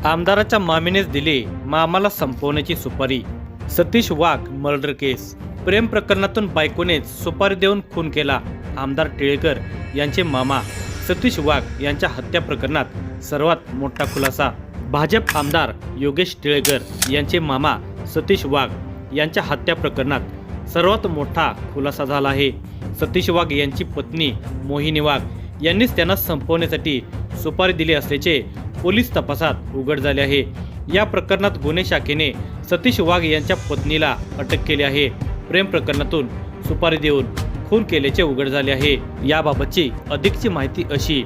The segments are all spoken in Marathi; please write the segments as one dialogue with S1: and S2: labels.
S1: आमदाराच्या मामीनेच दिली मामाला संपवण्याची सुपारी। सतीश वाघ मर्डर केस। प्रेम प्रकरणातून बायकोनेच सुपारी देऊन खून केला। आमदार टिळेकर यांचे मामा सतीश वाघ यांच्या हत्या प्रकरणात सर्वात मोठा खुलासा। भाजप आमदार योगेश टिळेकर यांचे मामा सतीश वाघ यांच्या हत्या प्रकरणात सर्वात मोठा खुलासा झाला आहे। सतीश वाघ यांची पत्नी मोहिनी वाघ यांनीच त्यांना संपवण्यासाठी सुपारी दिली असल्याचे पोलीस तपासात उघड झाले आहे। या प्रकरणात गुन्हे शाखेने सतीश वाघ यांच्या पत्नीला अटक केली आहे। प्रेम प्रकरणातून सुपारी देऊन खून केल्याचे उघड झाले आहे। याबाबतची अधिकची माहिती अशी,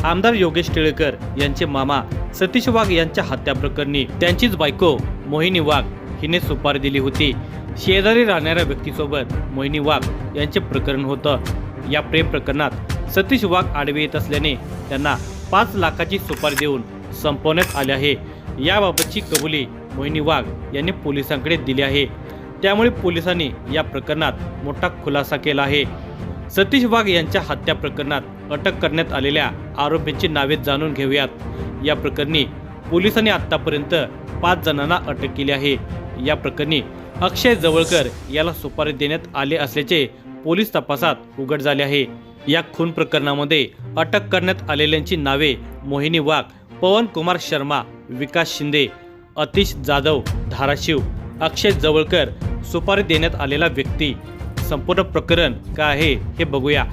S1: आमदार योगेश टिळेकर यांचे मामा सतीश वाघ यांच्या हत्या प्रकरणी त्यांचीच बायको मोहिनी वाघ हिने सुपारी दिली होती। शेजारी राहणाऱ्या व्यक्तीसोबत मोहिनी वाघ यांचे प्रकरण होतं। या प्रेम प्रकरणात सतीश वाघ आडवे येत असल्याने त्यांना 5 लाखाची सुपारी देऊन संपवण्यात आले आहे। याबाबतची कबुली मोहिनी वाघ यांनी पोलिसांकडे दिली आहे। त्यामुळे पोलिसांनी या प्रकरणात मोठा खुलासा केला आहे। सतीश वाघ यांच्या हत्या प्रकरणात अटक करण्यात आलेल्या आरोपींची नावे जाणून घेऊयात। या प्रकरणी पोलिसांनी आतापर्यंत 5 जणांना अटक केली आहे। या प्रकरणी अक्षय जवळकर याला सुपारी देण्यात आले असल्याचे पोलीस तपासात उघड झाले आहे। या खून प्रकरणामध्ये अटक करण्यात आलेल्यांची नावे मोहिनी वाघ, पवन कुमार शर्मा, विकास शिंदे, अतिश जाधव धाराशिव, अक्षय जवळकर सुपारी देण्यात आलेला व्यक्ती। संपूर्ण प्रकरण काय आहे हे बघूया।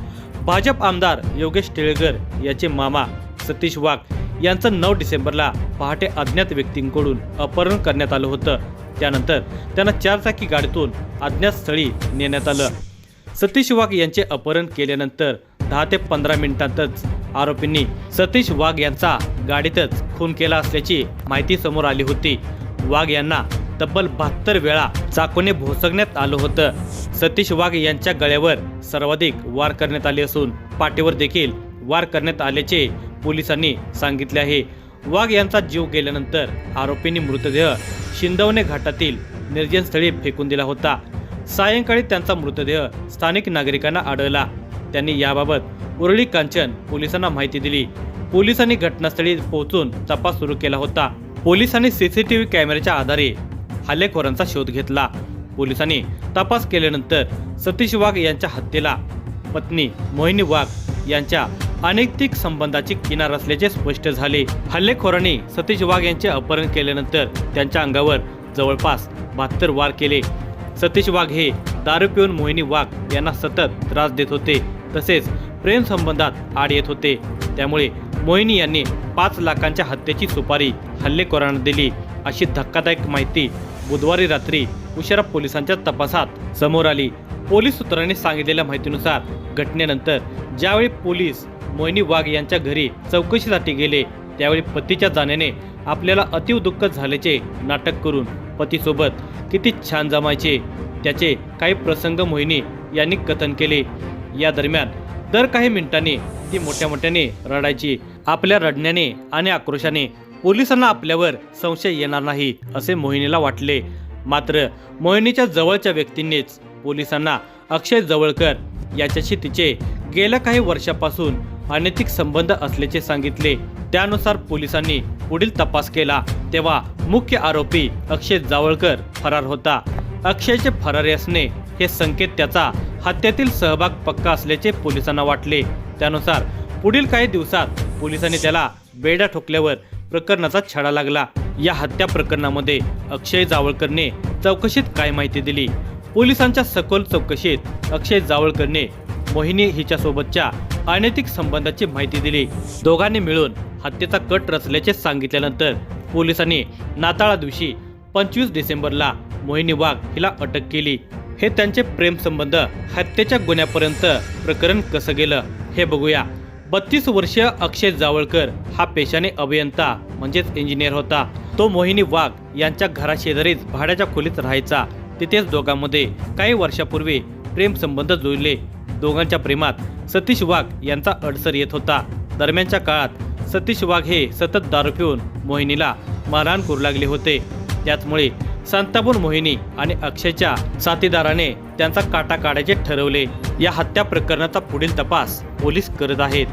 S1: भाजप आमदार योगेश टिळेकर याचे मामा सतीश वाघ यांचं 9 डिसेंबरला पहाटे अज्ञात व्यक्तींकडून अपहरण करण्यात आलं होतं। त्यानंतर त्यांना 4 चाकी गाडीतून अज्ञात स्थळी नेण्यात आलं। सतीश वाघ यांचे अपहरण केल्यानंतर 10 ते 15 मिनिटांतच आरोपींनी सतीश वाघ यांचा गाडीतच खून केला असल्याची माहिती समोर आली होती। वाघ यांना तब्बल 72 वेळा चाकूने भोसकण्यात आलं होतं। सतीश वाघ यांच्या गळ्यावर सर्वाधिक वार करण्यात आले असून पाठीवर देखील वार करण्यात आल्याचे पोलिसांनी सांगितले आहे। वाघ यांचा जीव गेल्यानंतर आरोपींनी मृतदेह शिंदवणे घाटातील निर्जन स्थळी फेकून दिला होता। सायंकाळी त्यांचा मृतदेह स्थानिक नागरिकांना आढळला। त्यांनी याबाबत उरळी कांचन पोलिसांना माहिती दिली। पोलिसांनी घटनास्थळी पोहोचून तपास सुरू केला होता। पोलिसांनी सीसीटीव्ही कॅमेऱ्याच्या आधारे हल्लेखोरांचा शोध घेतला। पोलिसांनी तपास केल्यानंतर सतीश वाघ यांच्या हत्येला पत्नी मोहिनी वाघ यांच्या अनैतिक संबंधाची किनार असल्याचे स्पष्ट झाले। हल्लेखोरांनी सतीश वाघ यांचे अपहरण केल्यानंतर त्यांच्या अंगावर जवळपास 72 वार केले। सतीश वाघ हे दारू पिऊन मोहिनी वाघ यांना सतत त्रास देत होते, तसेच प्रेम संबंधात आड येत होते। त्यामुळे मोहिनी यांनी 5 लाखांच्या हत्येची सुपारी हल्लेखोरांना दिली, अशी धक्कादायक माहिती बुधवारी रात्री उशिरा पोलिसांच्या तपासात समोर आली। पोलीस सूत्रांनी सांगितलेल्या माहितीनुसार घटनेनंतर ज्यावेळी पोलीस मोहिनी वाघ यांच्या घरी चौकशीसाठी गेले, त्यावेळी पतीच्या जाण्याने आपल्याला अतीव दुःख झाल्याचे नाटक करून पतीसोबत किती छान जमायचे त्याचे काही प्रसंग मोहिनी यांनी कथन केले। या दरम्यान दर काही मिनिटांनी ती मोठ्याने रडायची। आपल्या रडण्याने आणि आक्रोशाने पोलिसांना आपल्यावर संशय येणार नाही असे मोहिनीला वाटले। मात्र मोहिनीच्या जवळच्या व्यक्तींनीच पोलिसांना अक्षय जवळकर याच्याशी तिचे गेल्या काही वर्षापासून अनैतिक संबंध असल्याचे सांगितले। त्यानुसार पोलिसांनी पुढील तपास केला, तेव्हा मुख्य आरोपी अक्षय जावळकर फरार होता। अक्षयचे फरारी असणे हे संकेत त्याचा हत्येतील सहभाग पक्का असल्याचे पोलिसांना वाटले। त्यानुसार पुढील काही दिवसात पोलिसांनी त्याला बेड्या ठोकल्यावर प्रकरणाचा छडा लागला। या हत्या प्रकरणामध्ये अक्षय जावळकरने चौकशीत काय माहिती दिली? पोलिसांच्या सखोल चौकशीत अक्षय जावळकरने मोहिनी हिच्यासोबतच्या अनैतिक संबंधाची माहिती दिली। दोघांनी मिळून हत्येचा कट रचल्याचे सांगितल्यानंतर पोलिसांनी नाताळा दिवशी 25 डिसेंबरला मोहिनी वाघ हिला अटक केली। हे त्यांचे प्रेम संबंध हत्येच्या गुन्ह्यापर्यंत प्रकरण कसं गेलं हे बघूया। 32 वर्षीय अक्षय जावळकर हा पेशाने अभियंता म्हणजेच इंजिनियर होता। तो मोहिनी वाघ यांच्या घराशेजारीच भाड्याच्या खोलीत राहायचा। तिथेच दोघांमध्ये काही वर्षापूर्वी प्रेम संबंध जुळले। दोघांच्या प्रेमात सतीश वाघ यांचा अडसर येत होता। दरम्यानच्या काळात सतीश वाघ हे सतत दारू पिऊन मोहिनीला मारहाण करू लागले होते। त्याचमुळे संतापून मोहिनी आणि अक्षयच्या साथीदाराने त्यांचा काटा काढायचे ठरवले। या हत्या प्रकरणाचा पुढील तपास पोलीस करत आहेत।